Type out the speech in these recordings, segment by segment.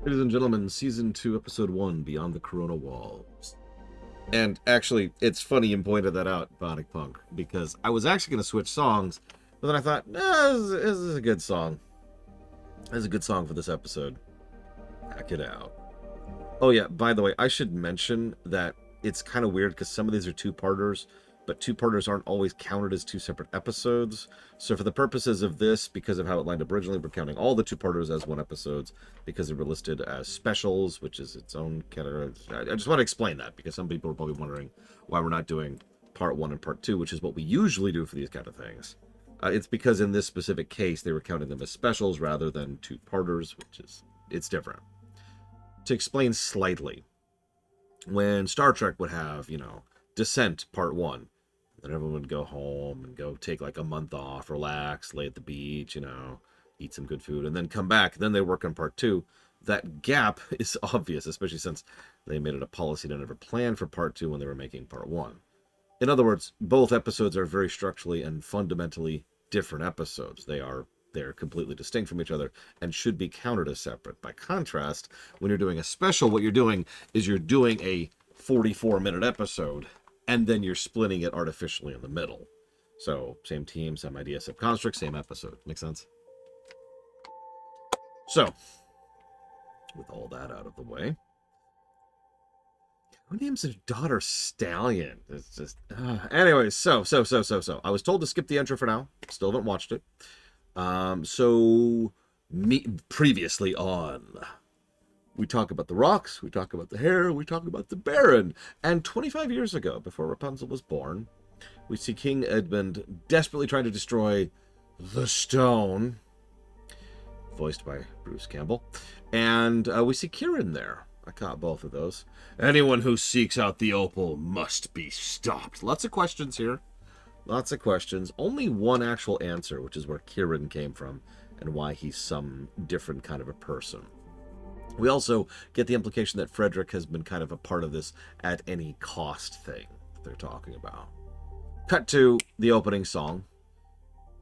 Ladies and gentlemen, Season 2, Episode 1, Beyond the Corona Walls. And actually, it's funny you pointed that out, Bionic Punk, because I was actually going to switch songs, but then I thought, this is a good song. This is a good song for this episode. Hack it out. Oh yeah, by the way, I should mention that it's kind of weird because some of these are two-parters, but two-parters aren't always counted as two separate episodes. So for the purposes of this, because of how it lined up originally, we're counting all the two-parters as one episodes because they were listed as specials, which is its own category. I just want to explain that because some people are probably wondering why we're not doing part 1 and part 2, which is what we usually do for these kind of things. It's because in this specific case, they were counting them as specials rather than two-parters, which is, it's different. To explain slightly, when Star Trek would have, Descent Part 1, then everyone would go home and go take like a month off, relax, lay at the beach, eat some good food, and then come back. Then they work on Part 2. That gap is obvious, especially since they made it a policy to never plan for Part 2 when they were making Part 1. In other words, both episodes are very structurally and fundamentally different episodes. They're completely distinct from each other and should be counted as separate. By contrast, when you're doing a special, what you're doing is you're doing a 44-minute episode, and then you're splitting it artificially in the middle. So, same team, same idea, same construct, same episode. Make sense? So, with all that out of the way, who names their daughter Stallion? It's just... anyways, so. I was told to skip the intro for now. Still haven't watched it. Previously on, we talk about the rocks, we talk about the hair, we talk about the Baron. And 25 years ago, before Rapunzel was born, we see King Edmund desperately trying to destroy the stone, voiced by Bruce Campbell. And we see Kieran there. I caught both of those. Anyone who seeks out the opal must be stopped. Lots of questions here. Lots of questions. Only one actual answer, which is where Kieran came from and why he's some different kind of a person. We also get the implication that Frederick has been kind of a part of this at any cost thing that they're talking about. Cut to the opening song.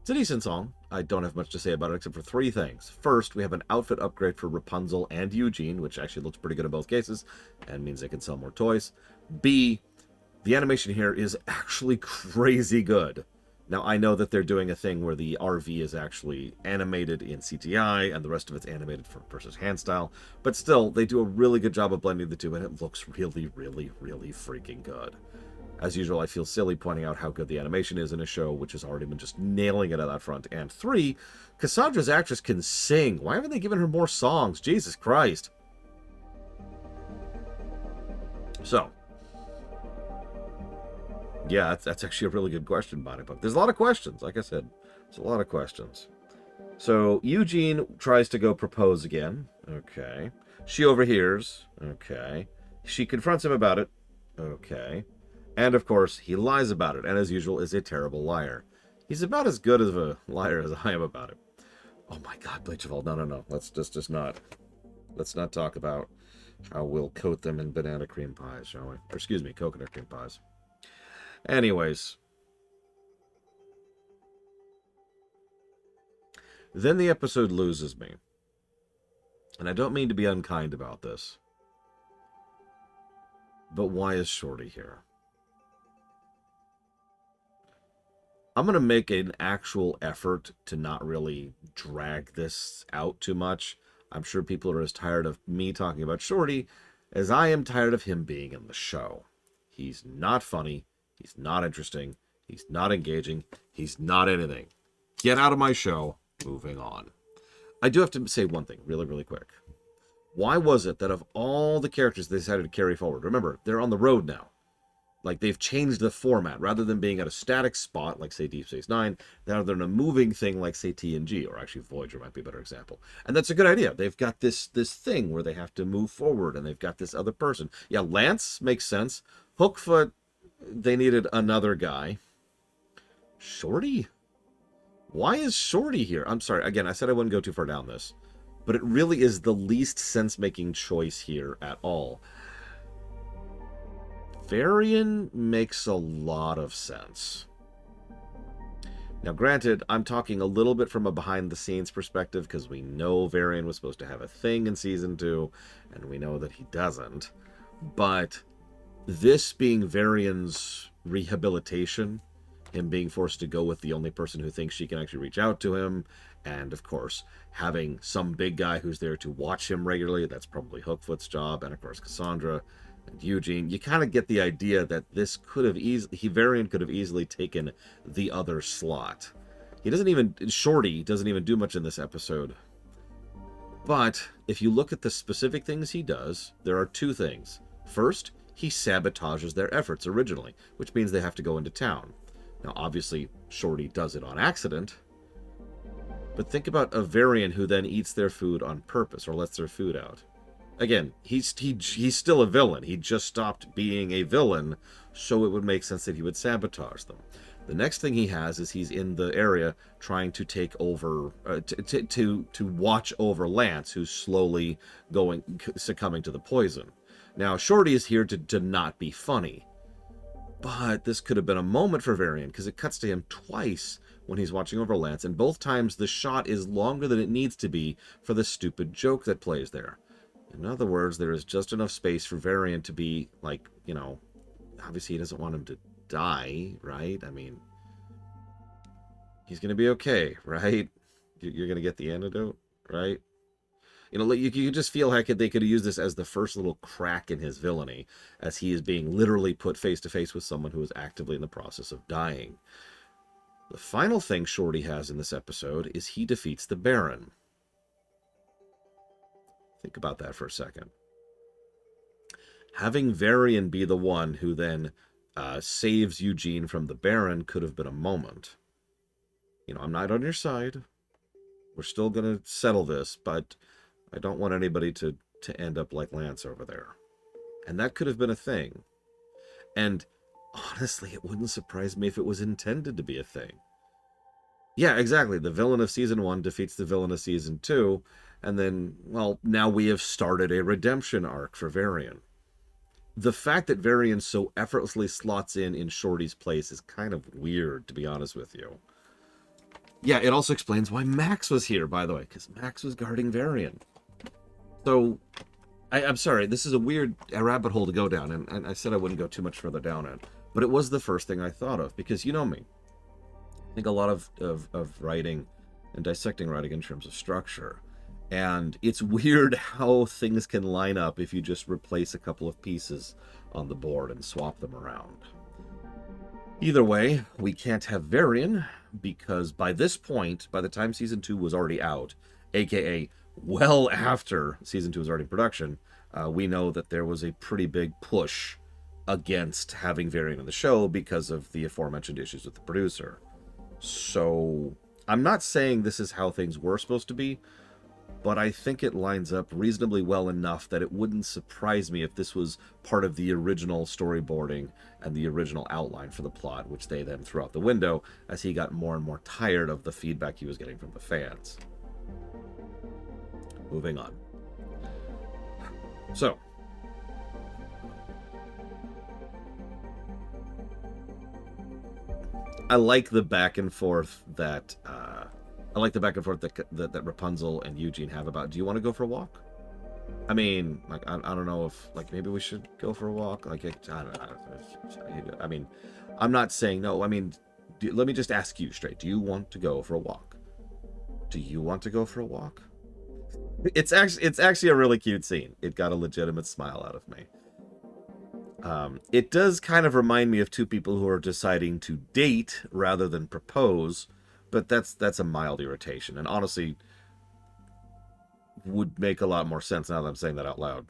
It's a decent song. I don't have much to say about it except for three things. First, we have an outfit upgrade for Rapunzel and Eugene, which actually looks pretty good in both cases and means they can sell more toys. B, the animation here is actually crazy good. Now, I know that they're doing a thing where the RV is actually animated in CGI and the rest of it's animated from person's hand style, but still, they do a really good job of blending the two, and it looks really, really, really freaking good. As usual, I feel silly pointing out how good the animation is in a show which has already been just nailing it on that front. And three, Cassandra's actress can sing. Why haven't they given her more songs? Jesus Christ. So, yeah, that's actually a really good question, Bonnie Book. There's a lot of questions, like I said. There's a lot of questions. So, Eugene tries to go propose again. Okay. She overhears. Okay. She confronts him about it. Okay. And, of course, he lies about it, and as usual, is a terrible liar. He's about as good of a liar as I am about it. Oh my god, Bleachfeld, no. Let's just not. Let's not talk about how we'll coat them in banana cream pies, shall we? Or, excuse me, coconut cream pies. Anyways. Then the episode loses me. And I don't mean to be unkind about this. But why is Shorty here? I'm going to make an actual effort to not really drag this out too much. I'm sure people are as tired of me talking about Shorty as I am tired of him being in the show. He's not funny. He's not interesting. He's not engaging. He's not anything. Get out of my show. Moving on. I do have to say one thing really, really quick. Why was it that of all the characters they decided to carry forward, remember, they're on the road now. Like, they've changed the format. Rather than being at a static spot, like, say, Deep Space Nine, now they're in a moving thing like, say, TNG, or actually Voyager might be a better example. And that's a good idea. They've got this thing where they have to move forward, and they've got this other person. Yeah, Lance makes sense. Hookfoot, they needed another guy. Shorty? Why is Shorty here? I'm sorry. Again, I said I wouldn't go too far down this. But it really is the least sense-making choice here at all. Varian makes a lot of sense. Now, granted, I'm talking a little bit from a behind-the-scenes perspective because we know Varian was supposed to have a thing in Season 2, and we know that he doesn't. But this being Varian's rehabilitation, him being forced to go with the only person who thinks she can actually reach out to him, and of course, having some big guy who's there to watch him regularly, that's probably Hookfoot's job, and of course Cassandra and Eugene, you kind of get the idea that this could have Varian could have easily taken the other slot. Shorty doesn't even do much in this episode. But if you look at the specific things he does, there are two things. First, he sabotages their efforts originally, which means they have to go into town. Now, obviously, Shorty does it on accident, but think about a Varian who then eats their food on purpose or lets their food out. Again, he's still a villain. He just stopped being a villain, so it would make sense that he would sabotage them. The next thing he has is he's in the area trying to take over, to watch over Lance, who's slowly succumbing to the poison. Now, Shorty is here to not be funny, but this could have been a moment for Varian because it cuts to him twice when he's watching over Lance, and both times the shot is longer than it needs to be for the stupid joke that plays there. In other words, there is just enough space for Varian to be, like, you know, obviously he doesn't want him to die, right? I mean, he's going to be okay, right? You're going to get the antidote, right? You know, you just feel like they could have used this as the first little crack in his villainy, as he is being literally put face to face with someone who is actively in the process of dying. The final thing Shorty has in this episode is he defeats the Baron. Think about that for a second. Having Varian be the one who then saves Eugene from the Baron could have been a moment. You know, I'm not on your side. We're still going to settle this, but I don't want anybody to end up like Lance over there. And that could have been a thing. And honestly, it wouldn't surprise me if it was intended to be a thing. Yeah, exactly. The villain of Season 1 defeats the villain of Season 2, and then, well, now we have started a redemption arc for Varian. The fact that Varian so effortlessly slots in Shorty's place is kind of weird, to be honest with you. Yeah, it also explains why Max was here, by the way, because Max was guarding Varian. So, I'm sorry, this is a rabbit hole to go down, and I said I wouldn't go too much further down it, but it was the first thing I thought of, because you know me. I think a lot of writing and dissecting writing in terms of structure. And it's weird how things can line up if you just replace a couple of pieces on the board and swap them around. Either way, we can't have Varian, because by this point, by the time Season 2 was already out, aka well after Season 2 was already in production, we know that there was a pretty big push against having Varian in the show because of the aforementioned issues with the producer. So, I'm not saying this is how things were supposed to be, but I think it lines up reasonably well enough that it wouldn't surprise me if this was part of the original storyboarding and the original outline for the plot, which they then threw out the window as he got more and more tired of the feedback he was getting from the fans. Moving on. So, I like the back and forth that that Rapunzel and Eugene have about, do you want to go for a walk? I mean, like, I don't know if, like, maybe we should go for a walk. Like, I don't know. I mean, I'm not saying no. I mean, let me just ask you straight. Do you want to go for a walk? Do you want to go for a walk? It's actually a really cute scene. It got a legitimate smile out of me. It does kind of remind me of two people who are deciding to date rather than propose, but that's a mild irritation, and honestly would make a lot more sense now that I'm saying that out loud.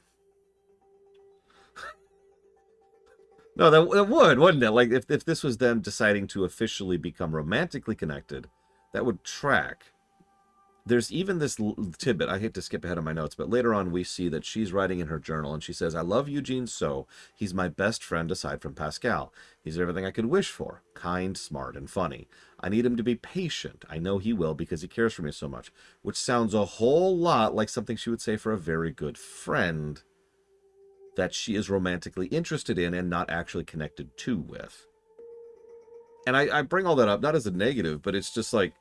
No, that would, wouldn't it? Like, if this was them deciding to officially become romantically connected, that would track. There's even this tidbit, I hate to skip ahead of my notes, but later on we see that she's writing in her journal, and she says, I love Eugene so. He's my best friend aside from Pascal. He's everything I could wish for. Kind, smart, and funny. I need him to be patient. I know he will because he cares for me so much. Which sounds a whole lot like something she would say for a very good friend that she is romantically interested in and not actually connected to with. And I bring all that up not as a negative, but it's just like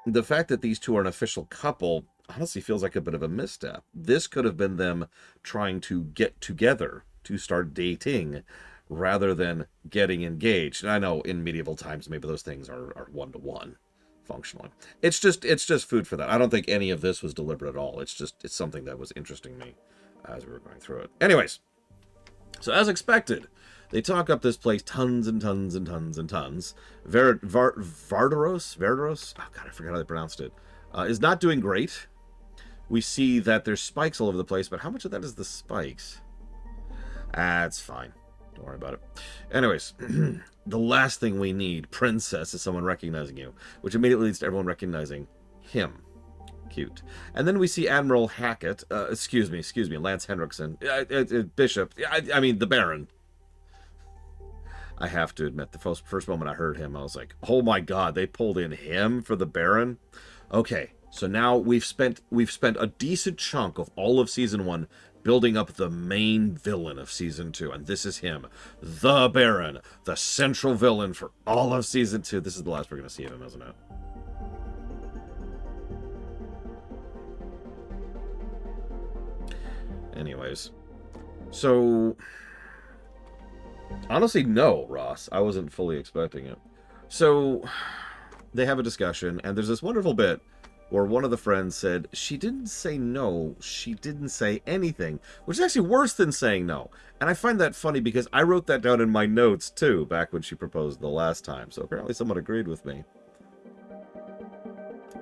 the fact that these two are an official couple honestly feels like a bit of a misstep. This could have been them trying to get together to start dating rather than getting engaged. And I know in medieval times maybe those things are one to one functionally. It's just food for that. I don't think any of this was deliberate at all. It's something that was interesting to me as we were going through it. Anyways, so as expected, they talk up this place tons and tons and tons and tons. Vardaros? Oh god, I forgot how they pronounced it. Is not doing great. We see that there's spikes all over the place, but how much of that is the spikes? It's fine. Don't worry about it. Anyways, the last thing we need, princess, is someone recognizing you, which immediately leads to everyone recognizing him. Cute. And then we see Admiral Hackett, excuse me, Lance Henriksen, Bishop, I mean, the Baron. I have to admit, the first moment I heard him, I was like, oh my god, they pulled in him for the Baron? Okay, so now we've spent a decent chunk of all of Season 1 building up the main villain of Season 2, and this is him, the Baron, the central villain for all of Season 2. This is the last we're going to see of him, isn't it? Anyways, so honestly, no, Ross. I wasn't fully expecting it. So they have a discussion, and there's this wonderful bit where one of the friends said, she didn't say no, she didn't say anything, which is actually worse than saying no. And I find that funny because I wrote that down in my notes, too, back when she proposed the last time. So apparently someone agreed with me.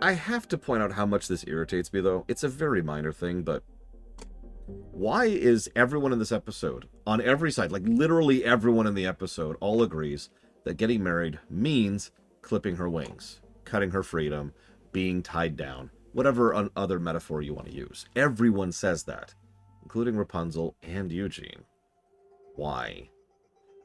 I have to point out how much this irritates me, though. It's a very minor thing, but why is everyone in this episode, on every side, like literally everyone in the episode, all agrees that getting married means clipping her wings, cutting her freedom, being tied down, whatever other metaphor you want to use. Everyone says that, including Rapunzel and Eugene. Why?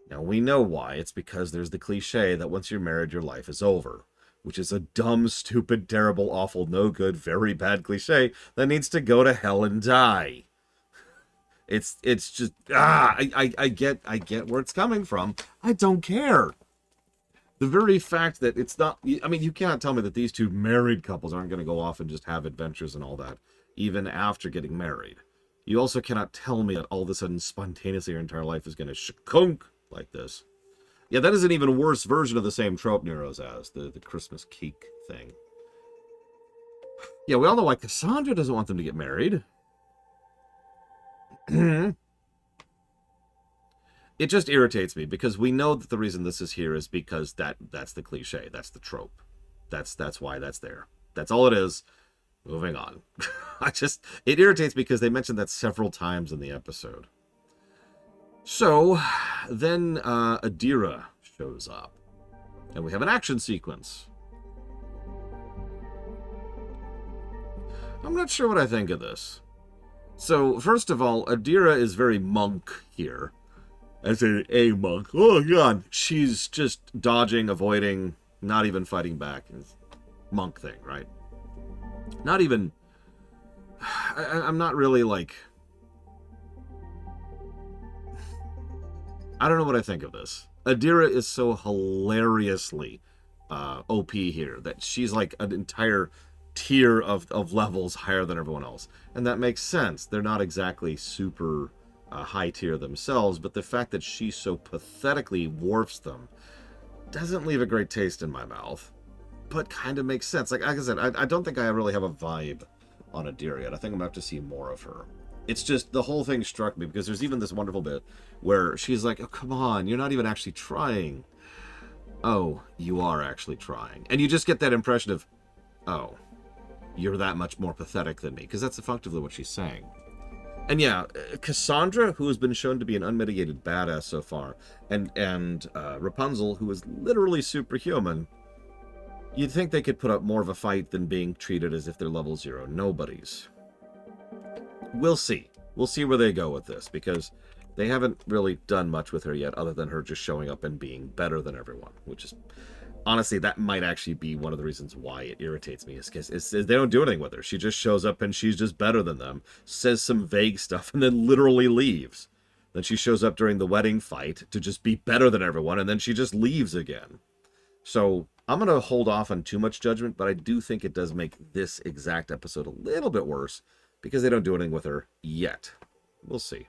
Now, we know why. It's because there's the cliche that once you're married, your life is over, which is a dumb, stupid, terrible, awful, no good, very bad cliche that needs to go to hell and die. It's just, I get where it's coming from. I don't care. The very fact that it's not, I mean, you cannot tell me that these two married couples aren't going to go off and just have adventures and all that, even after getting married. You also cannot tell me that all of a sudden, spontaneously, your entire life is going to shakunk like this. Yeah, that is an even worse version of the same trope Nero's as, the Christmas cake thing. Yeah, we all know why Cassandra doesn't want them to get married. It just irritates me because we know that the reason this is here is because that's the cliche, that's the trope, that's why that's there. That's all it is. Moving on. It irritates me because they mentioned that several times in the episode. So then Adira shows up, and we have an action sequence. I'm not sure what I think of this. So, first of all, Adira is very monk here. I say a monk. Oh, God. She's just dodging, avoiding, not even fighting back. It's monk thing, right? Not even... I'm not really, like... I don't know what I think of this. Adira is so hilariously OP here that she's like an entire tier of levels higher than everyone else. And that makes sense. They're not exactly super high tier themselves, but the fact that she so pathetically dwarfs them doesn't leave a great taste in my mouth, but kind of makes sense. Like I said, I don't think I really have a vibe on Adira yet. I think I'm going to have to see more of her. It's just, the whole thing struck me, because there's even this wonderful bit where she's like, oh, come on, you're not even actually trying. Oh, you are actually trying. And you just get that impression of, oh, you're that much more pathetic than me, because that's effectively what she's saying. And yeah, Cassandra, who has been shown to be an unmitigated badass so far, and Rapunzel, who is literally superhuman, you'd think they could put up more of a fight than being treated as if they're level 0 nobodies. We'll see. We'll see where they go with this, because they haven't really done much with her yet, other than her just showing up and being better than everyone, which is... Honestly, that might actually be one of the reasons why it irritates me, is because they don't do anything with her. She just shows up and she's just better than them, says some vague stuff, and then literally leaves. Then she shows up during the wedding fight to just be better than everyone, and then she just leaves again. So I'm going to hold off on too much judgment, but I do think it does make this exact episode a little bit worse because they don't do anything with her yet. We'll see.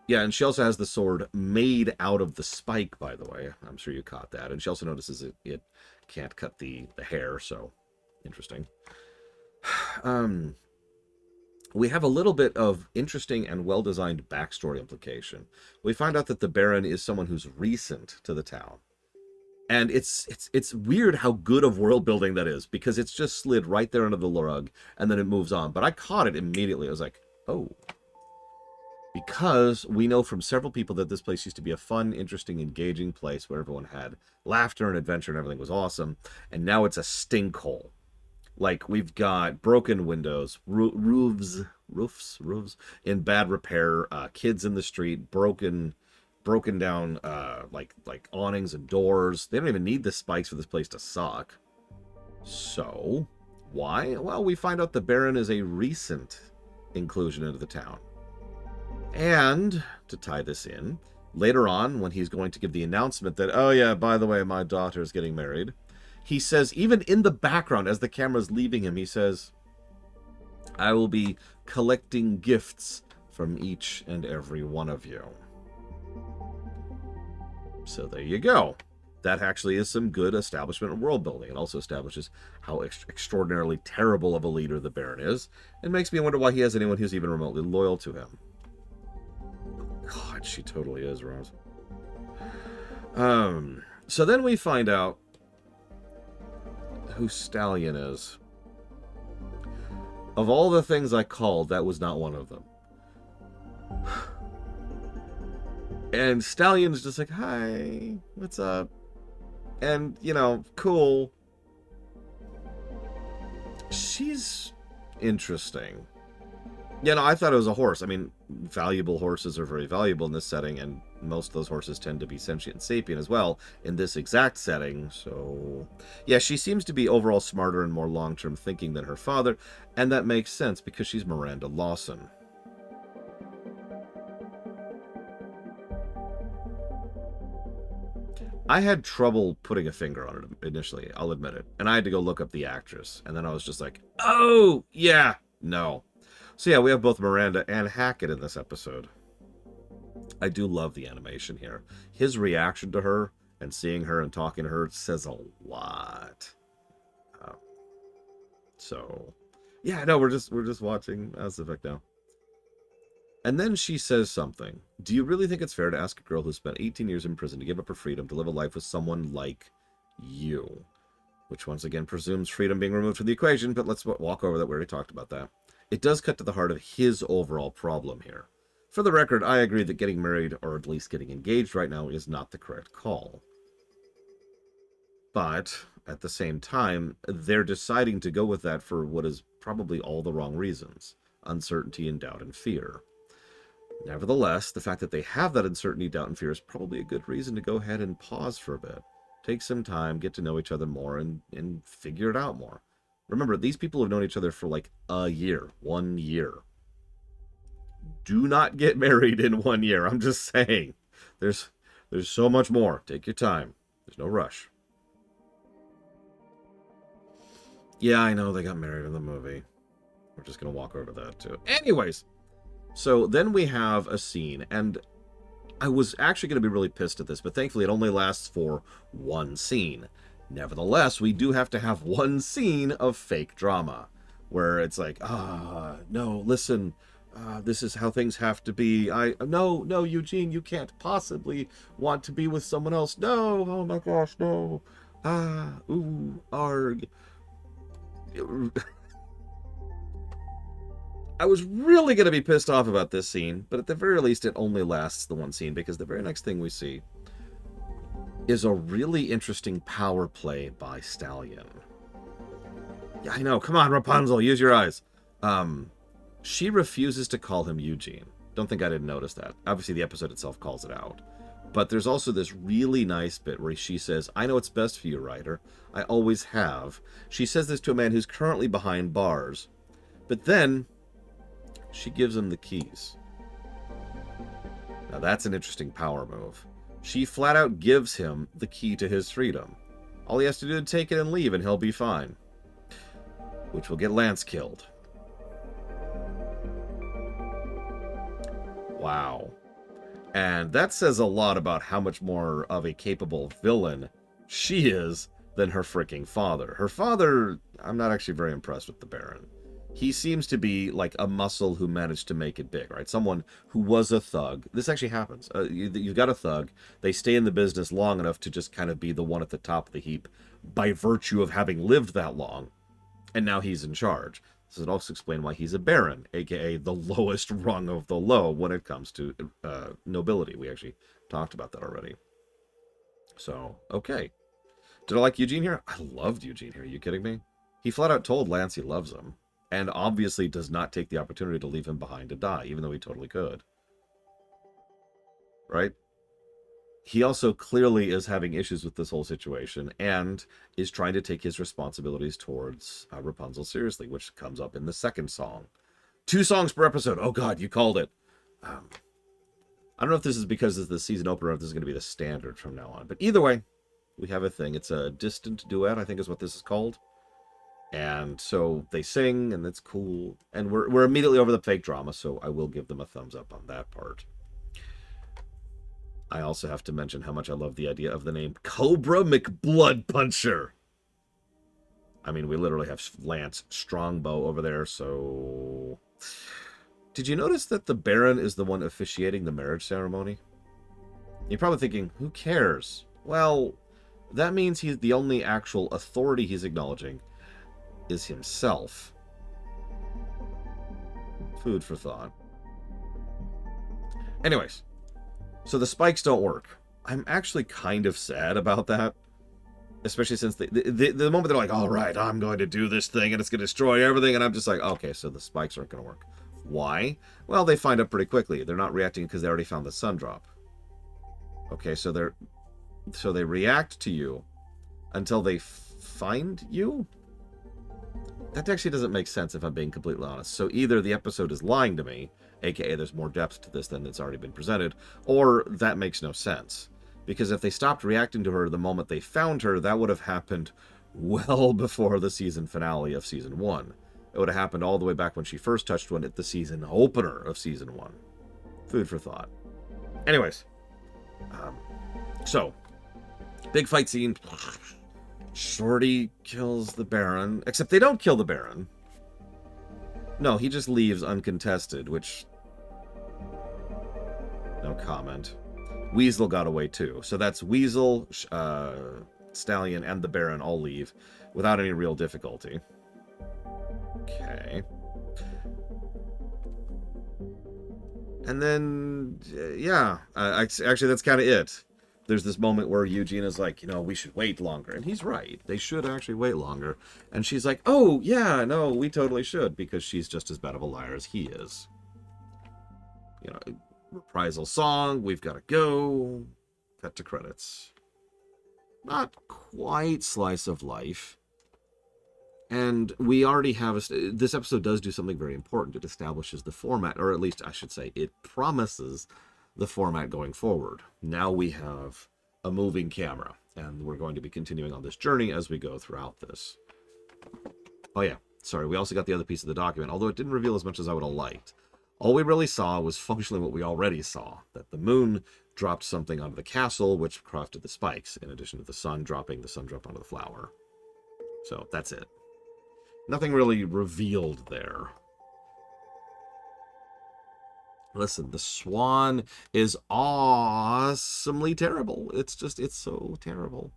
Yeah, and she also has the sword made out of the spike, by the way. I'm sure you caught that. And she also notices it can't cut the hair, so interesting. We have a little bit of interesting and well-designed backstory implication. We find out that the Baron is someone who's recent to the town. And it's weird how good of world building that is, because it's just slid right there under the rug, and then it moves on. But I caught it immediately. I was like, oh. Because we know from several people that this place used to be a fun, interesting, engaging place where everyone had laughter and adventure and everything was awesome. And now it's a stink hole. Like, we've got broken windows, roofs in bad repair, kids in the street, broken down like awnings and doors. They don't even need the spikes for this place to suck. So, why? Well, we find out the Baron is a recent inclusion into the town. And, to tie this in, later on, when he's going to give the announcement that, oh yeah, by the way, my daughter is getting married, he says, even in the background, as the camera's leaving him, he says, I will be collecting gifts from each and every one of you. So there you go. That actually is some good establishment and world building. It also establishes how extraordinarily terrible of a leader the Baron is, and makes me wonder why he has anyone who's even remotely loyal to him. God, she totally is, Rose. So then we find out who Stallion is. Of all the things I called, that was not one of them. And Stallion's just like, hi, what's up? And, you know, cool. She's interesting. Yeah, no, I thought it was a horse. I mean, valuable horses are very valuable in this setting, and most of those horses tend to be sentient and sapient as well in this exact setting. So, yeah, she seems to be overall smarter and more long-term thinking than her father, and that makes sense because she's Miranda Lawson. I had trouble putting a finger on it initially, I'll admit it. And I had to go look up the actress, and then I was just like, oh, yeah, no. So yeah, we have both Miranda and Hackett in this episode. I do love the animation here. His reaction to her and seeing her and talking to her says a lot. So yeah, no, we're just watching Mass Effect now. And then she says something. Do you really think it's fair to ask a girl who spent 18 years in prison to give up her freedom to live a life with someone like you? Which once again presumes freedom being removed from the equation, but let's walk over that. We already talked about that. It does cut to the heart of his overall problem here. For the record, I agree that getting married, or at least getting engaged right now, is not the correct call. But, at the same time, they're deciding to go with that for what is probably all the wrong reasons. Uncertainty and doubt and fear. Nevertheless, the fact that they have that uncertainty, doubt, and fear is probably a good reason to go ahead and pause for a bit. Take some time, get to know each other more, and figure it out more. Remember, these people have known each other for like a year, 1 year. Do not get married in 1 year. I'm just saying. There's so much more. Take your time. There's no rush. Yeah, I know they got married in the movie. We're just going to walk over that too. Anyways, so then we have a scene, and I was actually going to be really pissed at this, but thankfully it only lasts for one scene. Nevertheless, we do have to have one scene of fake drama, where it's like, no, listen, this is how things have to be. No, Eugene, you can't possibly want to be with someone else. No, oh my gosh, no. Arg. I was really going to be pissed off about this scene, but at the very least, it only lasts the one scene, because the very next thing we see is a really interesting power play by Stallion. Yeah, I know. Come on, Rapunzel, use your eyes. She refuses to call him Eugene. Don't think I didn't notice that. Obviously, the episode itself calls it out. But there's also this really nice bit where she says, I know what's best for you, Ryder. I always have. She says this to a man who's currently behind bars. But then she gives him the keys. Now that's an interesting power move. She flat out gives him the key to his freedom. All he has to do is take it and leave, and he'll be fine. Which will get Lance killed. Wow. And that says a lot about how much more of a capable villain she is than her freaking father. Her father, I'm not actually very impressed with the Baron. He seems to be like a muscle who managed to make it big, right? Someone who was a thug. This actually happens. You've got a thug. They stay in the business long enough to just kind of be the one at the top of the heap by virtue of having lived that long. And now he's in charge. This would also explain why he's a baron, aka the lowest rung of the low when it comes to nobility. We actually talked about that already. So, okay. Did I like Eugene here? I loved Eugene here. Are you kidding me? He flat out told Lance he loves him, and obviously does not take the opportunity to leave him behind to die, even though he totally could. Right? He also clearly is having issues with this whole situation and is trying to take his responsibilities towards Rapunzel seriously, which comes up in the second song. 2 songs per episode. Oh, God, you called it. I don't know if this is because it's the season opener or if this is going to be the standard from now on. But either way, we have a thing. It's a distant duet, I think is what this is called. And so they sing, and that's cool. And we're immediately over the fake drama, so I will give them a thumbs up on that part. I also have to mention how much I love the idea of the name Cobra McBloodpuncher. I mean, we literally have Lance Strongbow over there, so... Did you notice that the Baron is the one officiating the marriage ceremony? You're probably thinking, who cares? Well, that means he's the only actual authority he's acknowledging is himself. Food for thought. Anyways, so the spikes don't work. I'm actually kind of sad about that. Especially since the moment they're like, all right, I'm going to do this thing and it's going to destroy everything. And I'm just like, okay, so the spikes aren't going to work. Why? Well, they find out pretty quickly. They're not reacting because they already found the sun drop. Okay, so they react to you until they find you? That actually doesn't make sense if I'm being completely honest. So either the episode is lying to me, aka there's more depth to this than it's already been presented, or that makes no sense. Because if they stopped reacting to her the moment they found her, that would have happened well before the season finale of Season 1. It would have happened all the way back when she first touched one at the season opener of Season 1. Food for thought. Anyways. So, big fight scene. Shorty kills the Baron. Except they don't kill the Baron. No, he just leaves uncontested, which... No comment. Weasel got away too. So that's Weasel, Stallion, and the Baron all leave without any real difficulty. Okay. And then, yeah. Actually, that's kind of it. There's this moment where Eugene is like, we should wait longer. And he's right. They should actually wait longer. And she's like, oh, yeah, no, we totally should. Because she's just as bad of a liar as he is. Reprisal song, we've got to go. Cut to credits. Not quite slice of life. And we already have... This episode does do something very important. It establishes the format, or at least I should say, it promises the format going forward. Now we have a moving camera, and we're going to be continuing on this journey as we go throughout this. Oh yeah, sorry, we also got the other piece of the document, although it didn't reveal as much as I would have liked. All we really saw was functionally what we already saw, that the moon dropped something onto the castle, which crafted the spikes, in addition to the sun dropping the sun drop onto the flower. So, that's it. Nothing really revealed there. Listen, the swan is awesomely terrible. It's so terrible.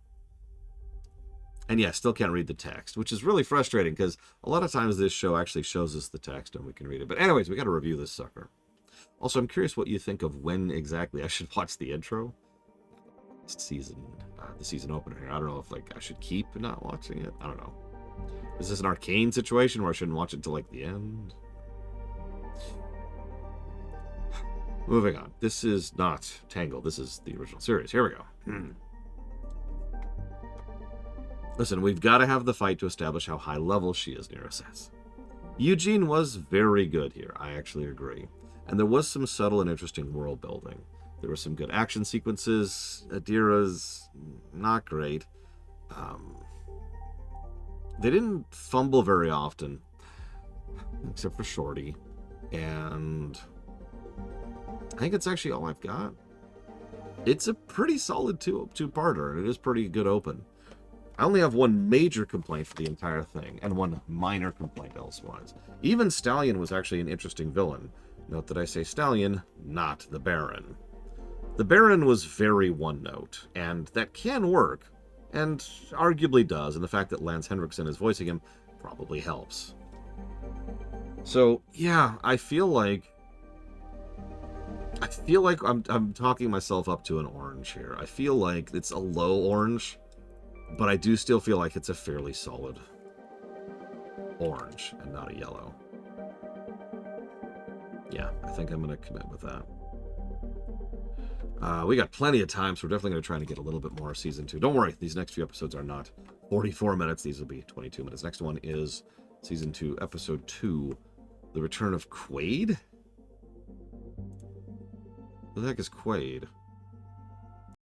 And yeah, still can't read the text, which is really frustrating because a lot of times this show actually shows us the text and we can read it. But anyways, we got to review this sucker. Also, I'm curious what you think of when exactly I should watch the intro. Season, the season opener here. I don't know if I should keep not watching it. I don't know. Is this an Arcane situation where I shouldn't watch it till the end? Moving on. This is not Tangled. This is the original series. Here we go. Listen, we've got to have the fight to establish how high level she is, Nero says. Eugene was very good here. I actually agree. And there was some subtle and interesting world building. There were some good action sequences. Adira's not great. They didn't fumble very often, except for Shorty. And I think it's actually all I've got. It's a pretty solid two-parter, and it is pretty good open. I only have one major complaint for the entire thing, and one minor complaint elsewise. Even Stallion was actually an interesting villain. Note that I say Stallion, not the Baron. The Baron was very one-note, and that can work, and arguably does, and the fact that Lance Henriksen is voicing him probably helps. So, yeah, I feel like I'm talking myself up to an orange here. I feel like it's a low orange, but I do still feel like it's a fairly solid orange and not a yellow. Yeah, I think I'm going to commit with that. We got plenty of time, so we're definitely going to try to get a little bit more Season 2. Don't worry, these next few episodes are not 44 minutes. These will be 22 minutes. Next one is Season 2, Episode 2, The Return of Quaid? Who the heck is Quaid?